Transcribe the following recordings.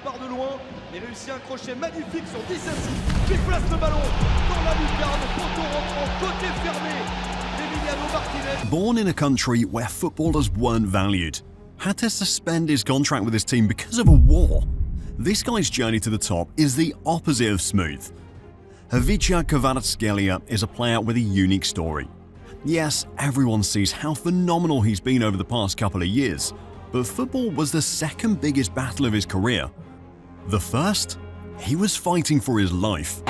part de loin, mais réussit un crochet magnifique sur 10 à 6. Il place le ballon dans la lucarne, poteau rentrant, côté fermé. Emiliano Martinez. Born in a country where footballers weren't valued, had to suspend his contract with his team because of a war. This guy's journey to the top is the opposite of smooth. Khvicha Kvaratskhelia is a player with a unique story. Yes, everyone sees how phenomenal he's been over the past couple of years, but football was the second biggest battle of his career. The first? He was fighting for his life.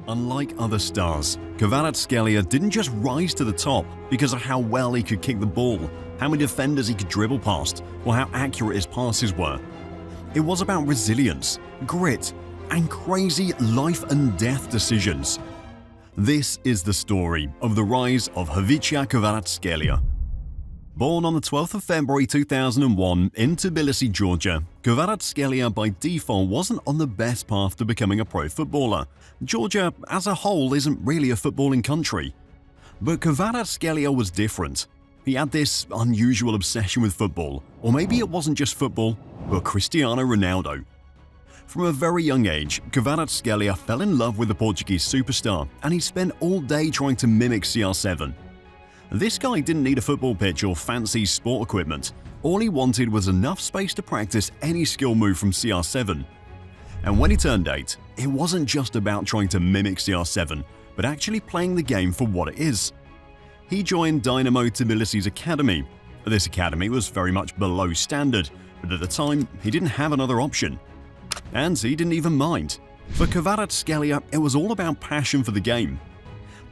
Unlike other stars, Kvaratskhelia didn't just rise to the top because of how well he could kick the ball, how many defenders he could dribble past, or how accurate his passes were. It was about resilience, grit, and crazy life and death decisions. This is the story of the rise of Khvicha Kvaratskhelia. Born on the 12th of February 2001 in Tbilisi, Georgia, Kvaratskhelia by default wasn't on the best path to becoming a pro footballer. Georgia as a whole isn't really a footballing country. But Kvaratskhelia was different. He had this unusual obsession with football, or maybe it wasn't just football, but Cristiano Ronaldo. From a very young age, Kvaratskhelia fell in love with the Portuguese superstar, and he spent all day trying to mimic CR7. This guy didn't need a football pitch or fancy sport equipment. All he wanted was enough space to practice any skill move from CR7. And when he turned 8, it wasn't just about trying to mimic CR7, but actually playing the game for what it is. He joined Dynamo Tbilisi's academy. This academy was very much below standard, but at the time, he didn't have another option. And he didn't even mind. For Kvaratskhelia, it was all about passion for the game.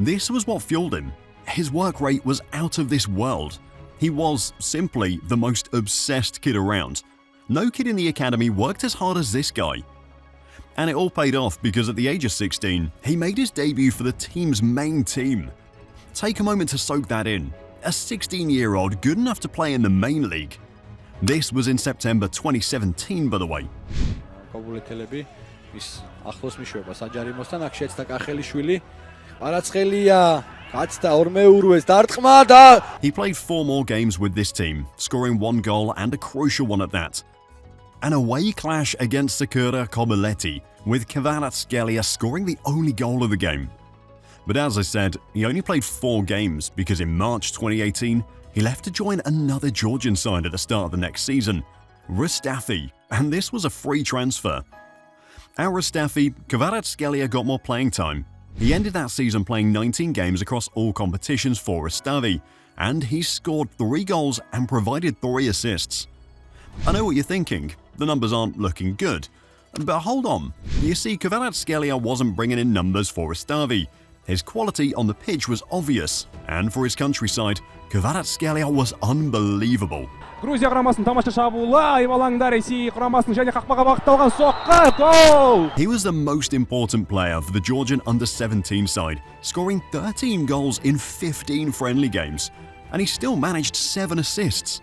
This was what fueled him. His work rate was out of this world. He was simply the most obsessed kid around. No kid in the academy worked as hard as this guy. And it all paid off because at the age of 16, he made his debut for the team's main team. Take a moment to soak that in. A 16-year-old good enough to play in the main league. This was in September 2017, by the way. He played 4 more games with this team, scoring 1 goal and a crucial one at that. An away clash against Sakura Kobuleti, with Kvaratskhelia scoring the only goal of the game. But as I said, he only played 4 games because in March 2018, he left to join another Georgian side at the start of the next season, Rustafi, and this was a free transfer. At Rustafi, Kvaratskhelia got more playing time. He ended that season playing 19 games across all competitions for Rustavi, and he scored 3 goals and provided 3 assists. I know what you're thinking, the numbers aren't looking good. But hold on, you see Kvaratskhelia wasn't bringing in numbers for Rustavi. His quality on the pitch was obvious, and for his countryside, Kvaratskhelia was unbelievable. Грузия құрамасының тамаша шабуылы, айып алаңда Ресей құрамасының және қақпаға бағытталған соққы, гол! He was the most important player for the Georgian under-17 side, scoring 13 goals in 15 friendly games, and he still managed 7 assists.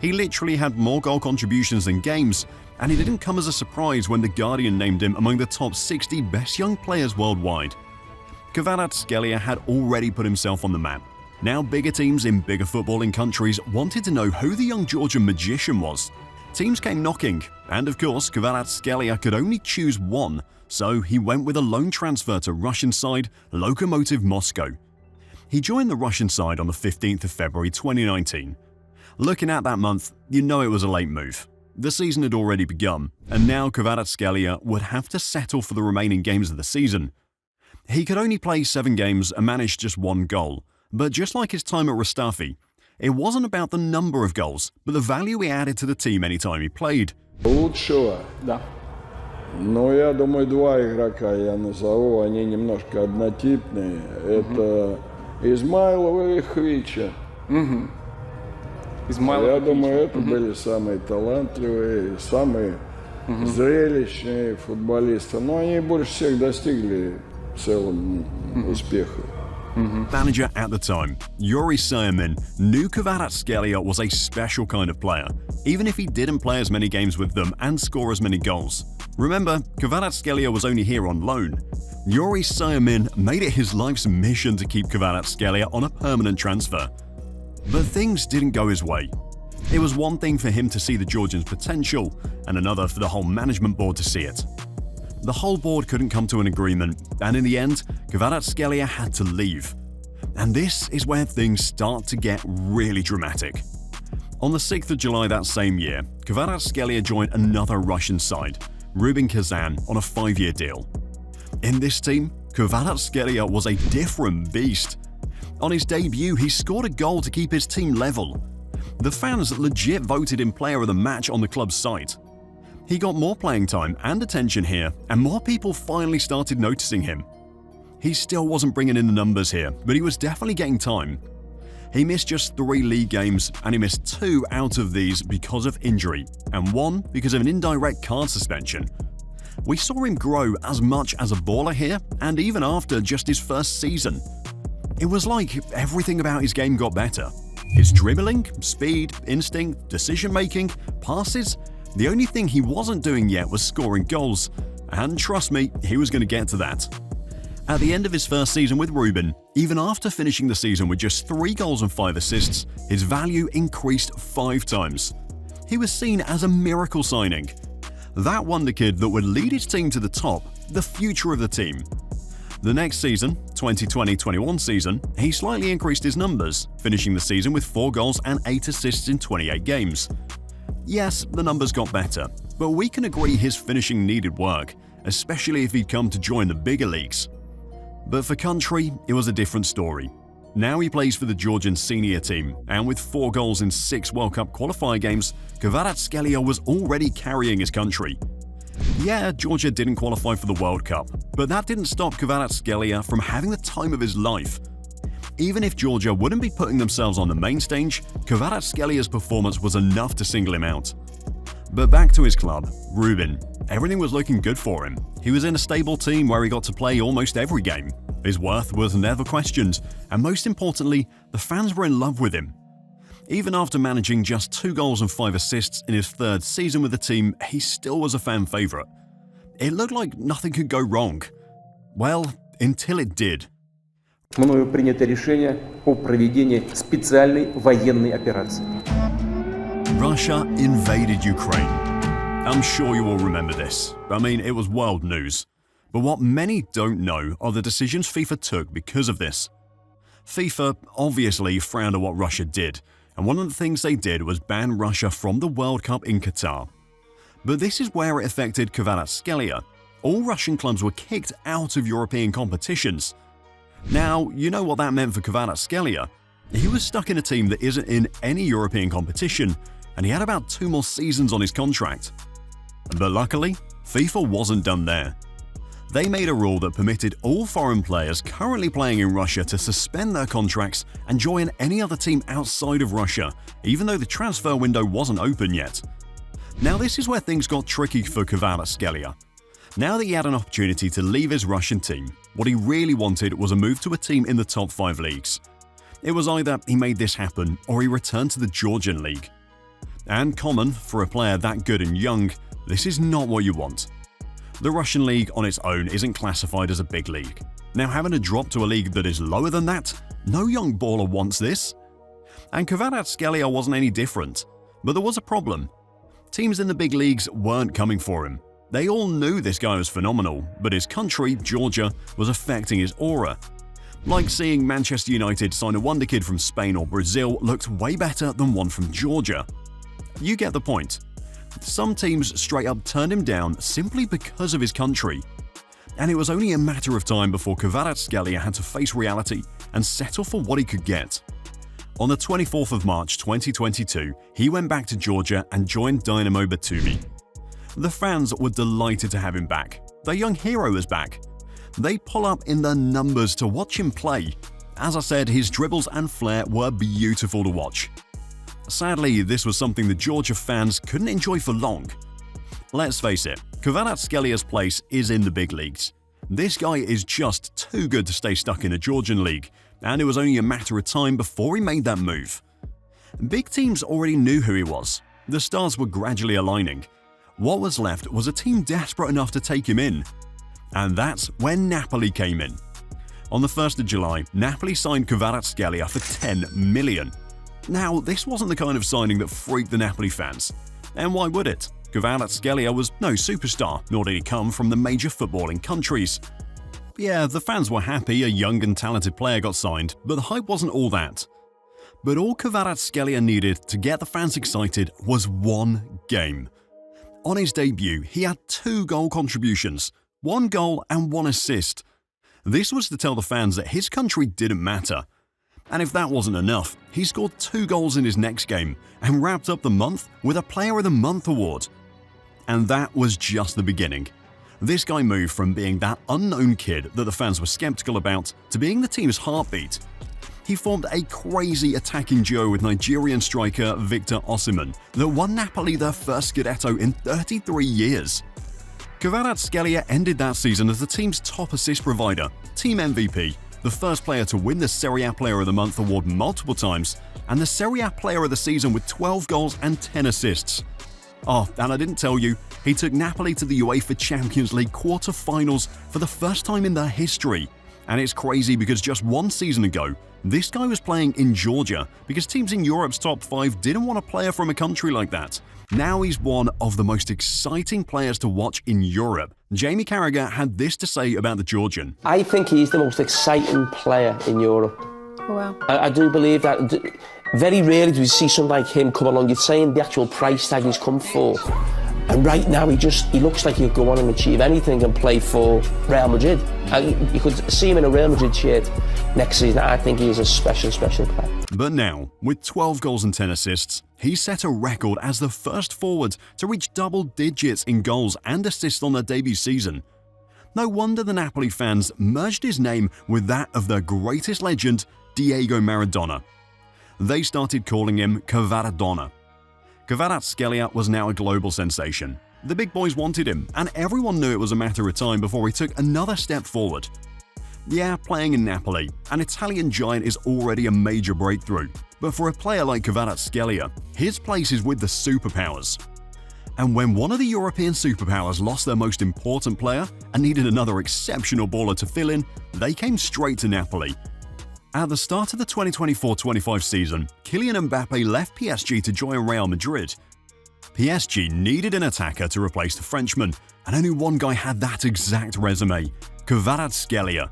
He literally had more goal contributions than games, and it didn't come as a surprise when The Guardian named him among the top 60 best young players worldwide. Kvaratskhelia had already put himself on the map. Now bigger teams in bigger footballing countries wanted to know who the young Georgian magician was. Teams came knocking, and of course Kvaratskhelia could only choose one, so he went with a loan transfer to Russian side Lokomotiv Moscow. He joined the Russian side on the 15th of February 2019. Looking at that month, you know it was a late move. The season had already begun, and now Kvaratskhelia would have to settle for the remaining games of the season. He could only play 7 games and managed just 1 goal. But just like his time at Rustafi, it wasn't about the number of goals, but the value he added to the team anytime he played. Лучшего? Да. Но я думаю, 2 игрока я назову, они немножко однотипные. Это Измайлов и Khvicha. Я думаю, это были самые талантливые, самые зрелищные футболисты. Но они больше всех достигли в целом успеха. Manager at the time, Yuri Saimin, knew Kvaratskhelia was a special kind of player, even if he didn't play as many games with them and score as many goals. Remember, Kvaratskhelia was only here on loan. Yuri Saimin made it his life's mission to keep Kvaratskhelia on a permanent transfer. But things didn't go his way. It was one thing for him to see the Georgians' potential, and another for the whole management board to see it. The whole board couldn't come to an agreement, and in the end, Kvaratskhelia had to leave. And this is where things start to get really dramatic. On the 6th of July that same year, Kvaratskhelia joined another Russian side, Rubin Kazan, on a 5-year deal. In this team, Kvaratskhelia was a different beast. On his debut, he scored a goal to keep his team level. The fans legit voted him player of the match on the club's site. He got more playing time and attention here, and more people finally started noticing him. He still wasn't bringing in the numbers here, but he was definitely getting time. He missed just 3 league games, and he missed 2 out of these because of injury, and 1 because of an indirect card suspension. We saw him grow as much as a baller here, and even after just his first season. It was like everything about his game got better. His dribbling, speed, instinct, decision-making, passes. The only thing he wasn't doing yet was scoring goals, and trust me, he was going to get to that. At the end of his first season with Rubin, even after finishing the season with just 3 goals and 5 assists, his value increased 5 times. He was seen as a miracle signing. That wonder kid that would lead his team to the top, the future of the team. The next season, 2020-21 season, he slightly increased his numbers, finishing the season with 4 goals and 8 assists in 28 games. Yes, the numbers got better, but we can agree his finishing needed work, especially if he'd come to join the bigger leagues. But for country, it was a different story. Now he plays for the Georgian senior team, and with 4 goals in 6 World Cup qualifier games, Kvaratskhelia was already carrying his country. Yeah, Georgia didn't qualify for the World Cup, but that didn't stop Kvaratskhelia from having the time of his life. Even if Georgia wouldn't be putting themselves on the main stage, Kvaratskelia's performance was enough to single him out. But back to his club, Rubin. Everything was looking good for him. He was in a stable team where he got to play almost every game. His worth was never questioned, and most importantly, the fans were in love with him. Even after managing just 2 goals and 5 assists in his 3rd season with the team, he still was a fan favourite. It looked like nothing could go wrong. Well, until it did. Мною принято решение о проведении специальной военной операции. Russia invaded Ukraine. I'm sure you all remember this. I mean, it was world news. But what many don't know are the decisions FIFA took because of this. FIFA obviously frowned at what Russia did, and one of the things they did was ban Russia from the World Cup in Qatar. But this is where it affected Kvaratskhelia. All Russian clubs were kicked out of European competitions. Now, you know what that meant for Kvaratskhelia. He was stuck in a team that isn't in any European competition, and he had about 2 more seasons on his contract. But luckily, FIFA wasn't done there. They made a rule that permitted all foreign players currently playing in Russia to suspend their contracts and join any other team outside of Russia, even though the transfer window wasn't open yet. Now this is where things got tricky for Kvaratskhelia. Now that he had an opportunity to leave his Russian team, what he really wanted was a move to a team in the top 5 leagues. It was either he made this happen or he returned to the Georgian league. And common for a player that good and young, this is not what you want. The Russian league on its own isn't classified as a big league. Now having to drop to a league that is lower than that, no young baller wants this. And Kvaratskhelia wasn't any different, but there was a problem. Teams in the big leagues weren't coming for him. They all knew this guy was phenomenal, but his country, Georgia, was affecting his aura. Like seeing Manchester United sign a wonder kid from Spain or Brazil looked way better than one from Georgia. You get the point. Some teams straight up turned him down simply because of his country. And it was only a matter of time before Kvaratskhelia had to face reality and settle for what he could get. On the 24th of March 2022, he went back to Georgia and joined Dynamo Batumi. The fans were delighted to have him back. Their young hero was back. They pull up in the numbers to watch him play. As I said, his dribbles and flair were beautiful to watch. Sadly, this was something the Georgia fans couldn't enjoy for long. Let's face it, Kvaratskelia's place is in the big leagues. This guy is just too good to stay stuck in a Georgian league, and it was only a matter of time before he made that move. Big teams already knew who he was. The stars were gradually aligning. What was left was a team desperate enough to take him in. And that's when Napoli came in. On the 1st of July, Napoli signed Kvaratskhelia for 10 million. Now, this wasn't the kind of signing that freaked the Napoli fans. And why would it? Kvaratskhelia was no superstar, nor did he come from the major footballing countries. Yeah, the fans were happy a young and talented player got signed, but the hype wasn't all that. But all Kvaratskhelia needed to get the fans excited was one game. On his debut, he had 2 goal contributions, 1 goal and 1 assist. This was to tell the fans that his country didn't matter. And if that wasn't enough, he scored 2 goals in his next game and wrapped up the month with a Player of the Month award. And that was just the beginning. This guy moved from being that unknown kid that the fans were skeptical about to being the team's heartbeat. He formed a crazy attacking duo with Nigerian striker Victor Osimhen that won Napoli their first Scudetto in 33 years. Kvaratskhelia ended that season as the team's top assist provider, team MVP, the first player to win the Serie A Player of the Month award multiple times, and the Serie A Player of the Season with 12 goals and 10 assists. Oh, and I didn't tell you, he took Napoli to the UEFA Champions League quarter-finals for the first time in their history. And it's crazy because just 1 season ago, this guy was playing in Georgia because teams in Europe's top 5 didn't want a player from a country like that. Now he's one of the most exciting players to watch in Europe. Jamie Carragher had this to say about the Georgian. I think he's the most exciting player in Europe. Wow. I do believe that. Very rarely do we see someone like him come along. You're saying the actual price tag he's come for. And right now he looks like he'll go on and achieve anything and play for Real Madrid. You could see him in a Real Madrid shirt next season. I think he is a special player. But now, with 12 goals and 10 assists, he set a record as the first forward to reach double digits in goals and assists on their debut season. No wonder the Napoli fans merged his name with that of their greatest legend, Diego Maradona. They started calling him Kvaradona. Kvaratskhelia was now a global sensation. The big boys wanted him, and everyone knew it was a matter of time before he took another step forward. Yeah, playing in Napoli, an Italian giant is already a major breakthrough, but for a player like Kvaratskhelia, his place is with the superpowers. And when one of the European superpowers lost their most important player and needed another exceptional baller to fill in, they came straight to Napoli. At the start of the 2024-25 season, Kylian Mbappé left PSG to join Real Madrid. PSG needed an attacker to replace the Frenchman, and only one guy had that exact resume, Kvaratskhelia.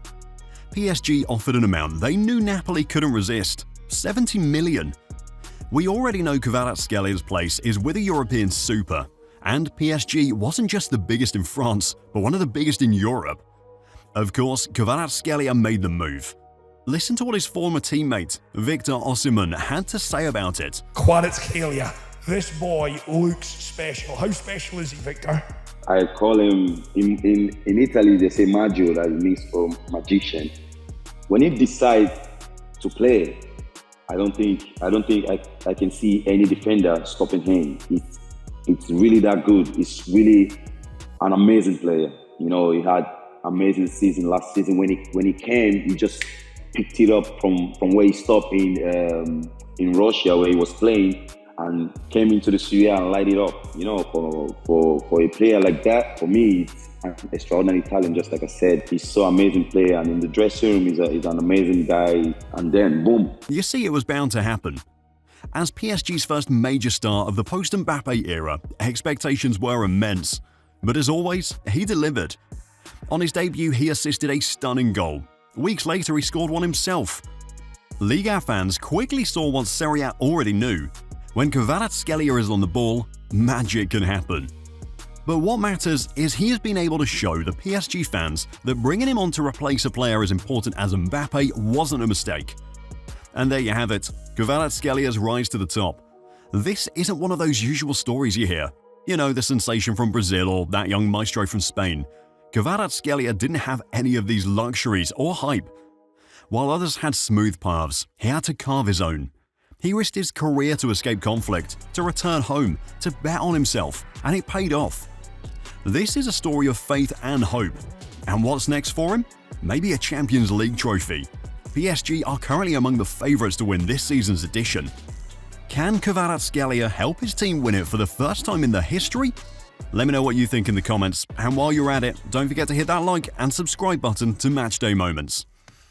PSG offered an amount they knew Napoli couldn't resist, 70 million. We already know Kvaratskelia's place is with a European super, and PSG wasn't just the biggest in France, but one of the biggest in Europe. Of course, Kvaratskhelia made the move. Listen to what his former teammate, Victor Osimhen, had to say about it. Kvaratskhelia, this boy looks special. How special is he, Victor? I call him, in Italy they say Maggio, that means for magician. When he decides to play, I don't think I can see any defender stopping him. It's really that good. He's really an amazing player. You know, he had amazing season last season. When he came, he just picked it up from where he stopped in Russia, where he was playing, and came into the Serie A and light it up. You know, for a player like that, for me, it's an extraordinary talent. Just like I said, he's so amazing player, and in the dressing room, he's an amazing guy. And then, boom. You see, it was bound to happen. As PSG's first major star of the post-Mbappé era, expectations were immense. But as always, he delivered. On his debut, he assisted a stunning goal. Weeks later, he scored one himself. Liga fans quickly saw what Serie A already knew. When Kvaratskhelia is on the ball, magic can happen. But what matters is he has been able to show the PSG fans that bringing him on to replace a player as important as Mbappé wasn't a mistake. And there you have it, Kvaratskelia's rise to the top. This isn't one of those usual stories you hear. You know, the sensation from Brazil or that young maestro from Spain. Kvaratskhelia didn't have any of these luxuries or hype. While others had smooth paths, he had to carve his own. He risked his career to escape conflict, to return home, to bet on himself, and it paid off. This is a story of faith and hope. And what's next for him? Maybe a Champions League trophy. PSG are currently among the favourites to win this season's edition. Can Kvaratskhelia help his team win it for the first time in their history? Let me know what you think in the comments, and while you're at it, don't forget to hit that like and subscribe button to Matchday Moments.